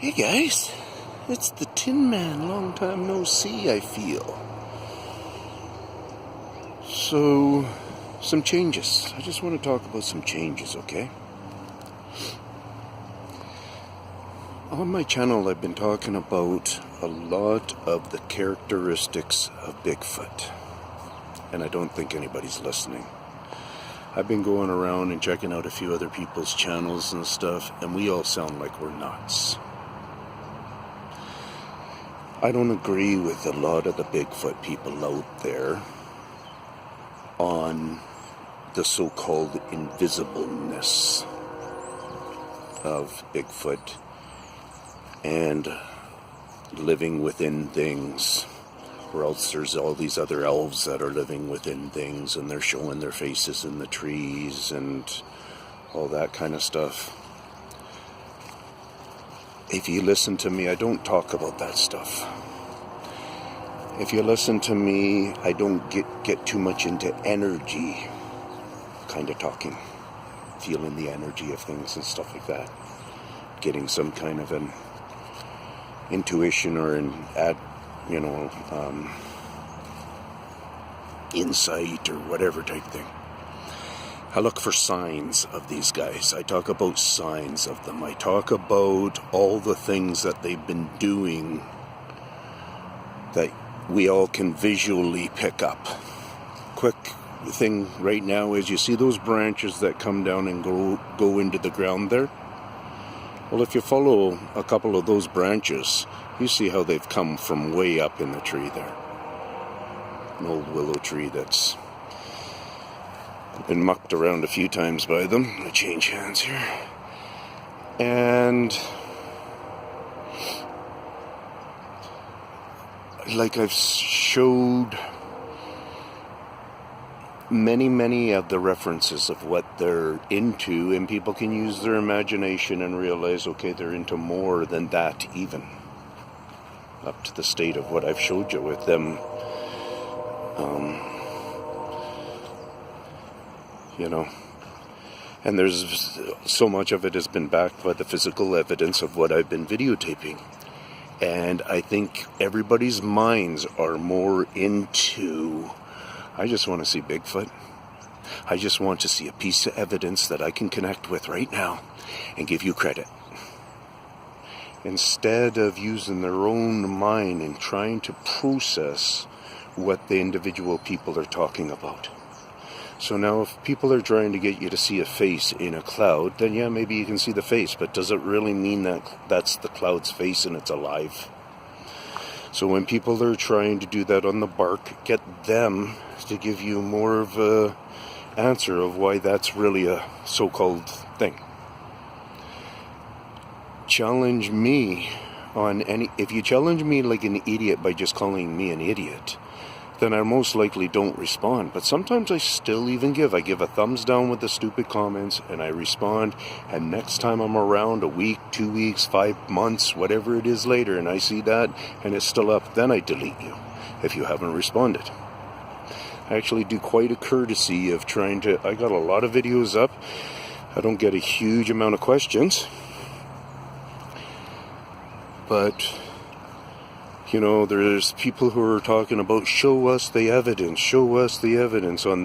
Hey guys, it's the Tinman. Long time no see, I feel. So, some changes. I just want to talk about some changes, okay? On my channel, I've been talking about a lot of the characteristics of Bigfoot. And I don't think anybody's listening. I've been going around and checking out a few other people's channels and stuff, and we all sound like we're nuts. I don't agree with a lot of the Bigfoot people out there on the so-called invisibleness of Bigfoot and living within things, or else there's all these other elves that are living within things and they're showing their faces in the trees and all that kind of stuff. If you listen to me, I don't talk about that stuff. If you listen to me, I don't get too much into energy kind of talking, feeling the energy of things and stuff like that, getting some kind of an intuition or an insight or whatever type thing. I look for signs of these guys. I talk about signs of them. I talk about all the things that they've been doing that we all can visually pick up. Quick thing right now is, you see those branches that come down and go into the ground there? Well, if you follow a couple of those branches, you see how they've come from way up in the tree there. An old willow tree that's been mucked around a few times by them. I'm going to change hands here. And like I've showed many of the references of what they're into, and people can use their imagination and realize, okay, they're into more than that even. Up to the state of what I've showed you with them. And there's so much of it has been backed by the physical evidence of what I've been videotaping. And I think everybody's minds are more into, I just want to see Bigfoot. I just want to see a piece of evidence that I can connect with right now and give you credit. Instead of using their own mind and trying to process what the individual people are talking about. So now if people are trying to get you to see a face in a cloud, then yeah, maybe you can see the face, but does it really mean that that's the cloud's face and it's alive? So when people are trying to do that on the bark, get them to give you more of a answer of why that's really a so-called thing. Challenge me on if you challenge me like an idiot by just calling me an idiot, then I most likely don't respond. But sometimes I still even give a thumbs down with the stupid comments, and I respond, and next time I'm around, a week, 2 weeks, 5 months, whatever it is later, and I see that and it's still up, then I delete you if you haven't responded. I actually do quite a courtesy of I got a lot of videos up. I don't get a huge amount of questions, but there's people who are talking about show us the evidence on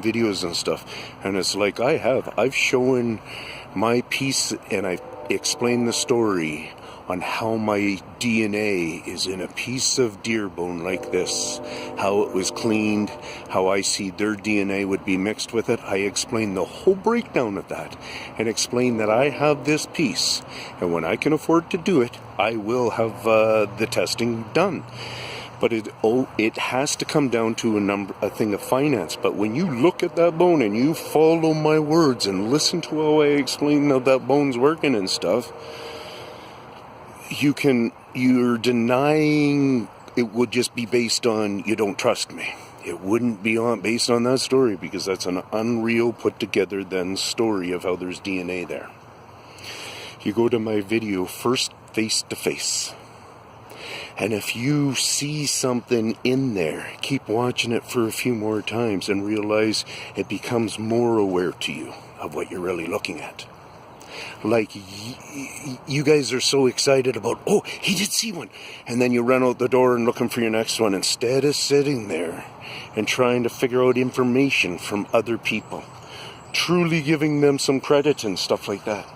videos and stuff, and it's like I've shown my piece and I've explained the story on how my DNA is in a piece of deer bone like this, how it was cleaned, how I see their DNA would be mixed with it. I explained the whole breakdown of that and explained that I have this piece, and when I can afford to do it, I will have the testing done. But it has to come down to a thing of finance. But when you look at that bone and you follow my words and listen to how I explain how that bone's working and stuff, you're denying it would just be based on you don't trust me. It wouldn't be based on that story, because that's an unreal put together then story of how there's DNA there. You go to my video first face to face. And if you see something in there, keep watching it for a few more times and realize it becomes more aware to you of what you're really looking at. Like, you guys are so excited about, oh, he did see one. And then you run out the door and looking for your next one instead of sitting there and trying to figure out information from other people. Truly giving them some credit and stuff like that.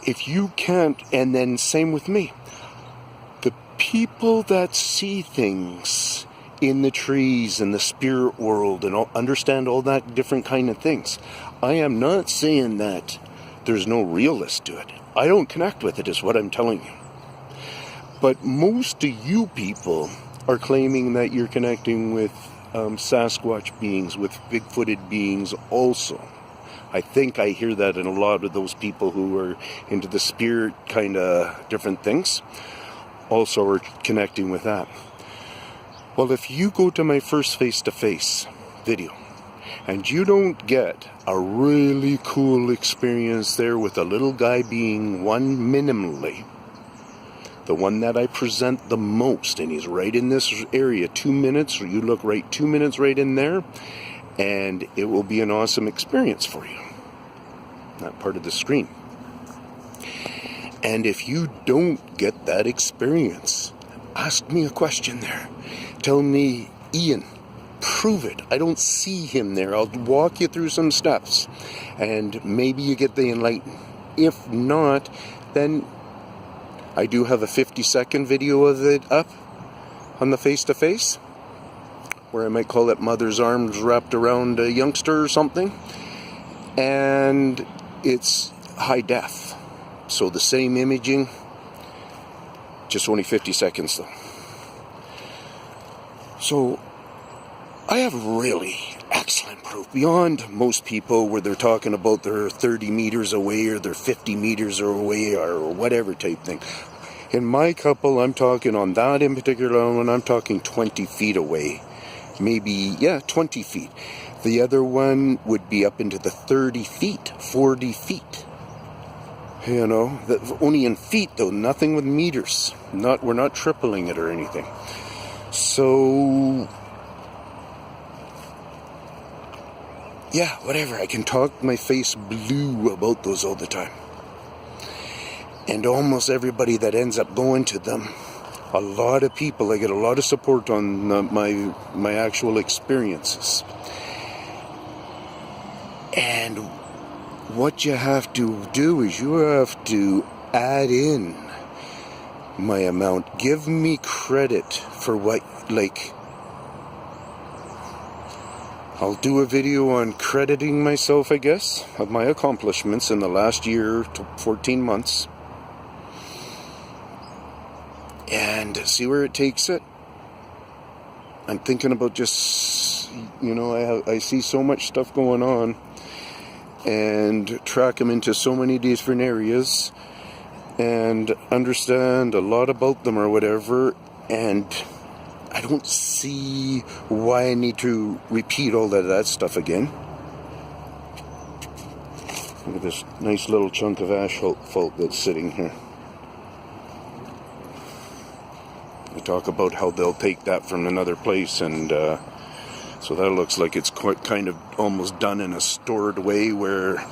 If you can't, and then same with me. The people that see things in the trees and the spirit world and understand all that different kind of things. I am not saying that there's no realist to it. I don't connect with it, is what I'm telling you. But most of you people are claiming that you're connecting with Sasquatch beings, with Bigfooted beings also. I think I hear that in a lot of those people who are into the spirit kind of different things also are connecting with that. Well, if you go to my first face-to-face video and you don't get a really cool experience there with a little guy being one minimally, the one that I present the most, and he's right in this area, 2 minutes, or you look right 2 minutes right in there, and it will be an awesome experience for you. Not part of the screen. And if you don't get that experience, ask me a question there. Tell me, Ian, prove it. I don't see him there. I'll walk you through some steps, and maybe you get the enlightened. If not, then I do have a 50-second video of it up on the face-to-face, where I might call it Mother's Arms Wrapped Around a Youngster or something. And it's high def. So the same imaging, just only 50 seconds though. So I have really excellent proof beyond most people where they're talking about they're 30 meters away or they're 50 meters away or whatever type thing. In my couple, I'm talking on that in particular one, I'm talking 20 feet away. Maybe, 20 feet. The other one would be up into the 30 feet, 40 feet. You know, only in feet though, nothing with meters. We're not tripling it or anything. So, yeah, whatever. I can talk my face blue about those all the time. And almost everybody that ends up going to them, a lot of people, I get a lot of support on my actual experiences. And what you have to do is you have to add in my amount. Give me credit for what, like, I'll do a video on crediting myself, I guess, of my accomplishments in the last year to 14 months. And see where it takes it. I'm thinking about just, I see so much stuff going on and track them into so many different areas and understand a lot about them or whatever, and I don't see why I need to repeat all that stuff again. Look at this nice little chunk of asphalt that's sitting here. We talk about how they'll take that from another place, and so that looks like it's quite kind of almost done in a stored way where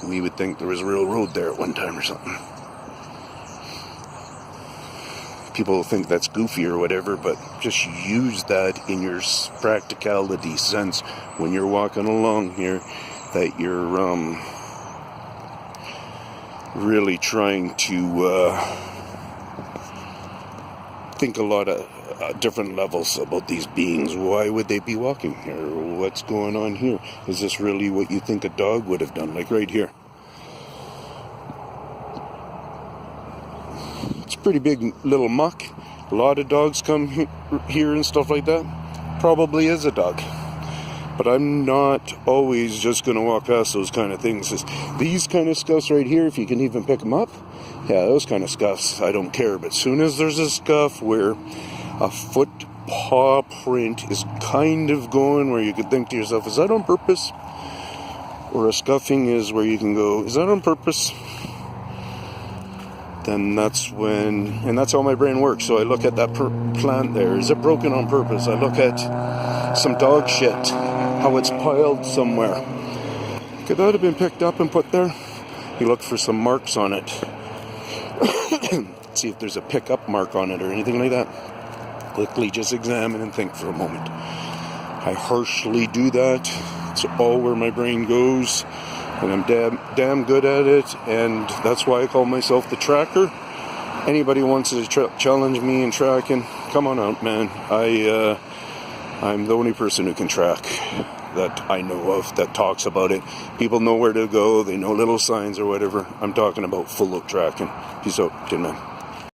we would think there was a real road there at one time or something. People think that's goofy or whatever, but just use that in your practicality sense when you're walking along here, that you're really trying to think a lot of different levels about these beings. Why would they be walking here? What's going on here? Is this really what you think a dog would have done? Like right here. It's a pretty big little muck. A lot of dogs come here and stuff like that. Probably is a dog. But I'm not always just going to walk past those kind of things. These kind of scuffs right here, if you can even pick them up, yeah, those kind of scuffs, I don't care. But as soon as there's a scuff where a foot paw print is kind of going where you could think to yourself, is that on purpose? Or a scuffing is where you can go, is that on purpose? Then that's when, and that's how my brain works. So I look at that plant there. Is it broken on purpose? I look at some dog shit, how it's piled somewhere. Could that have been picked up and put there? You look for some marks on it. See if there's a pickup mark on it or anything like that. Quickly just examine and think for a moment. I harshly do that. It's all where my brain goes, and I'm damn good at it, and that's why I call myself the tracker. Anybody wants to challenge me in tracking, come on out, man. I'm the only person who can track that I know of that talks about it. People know where to go, they know little signs or whatever. I'm talking about full-out tracking. Peace out, Tinman.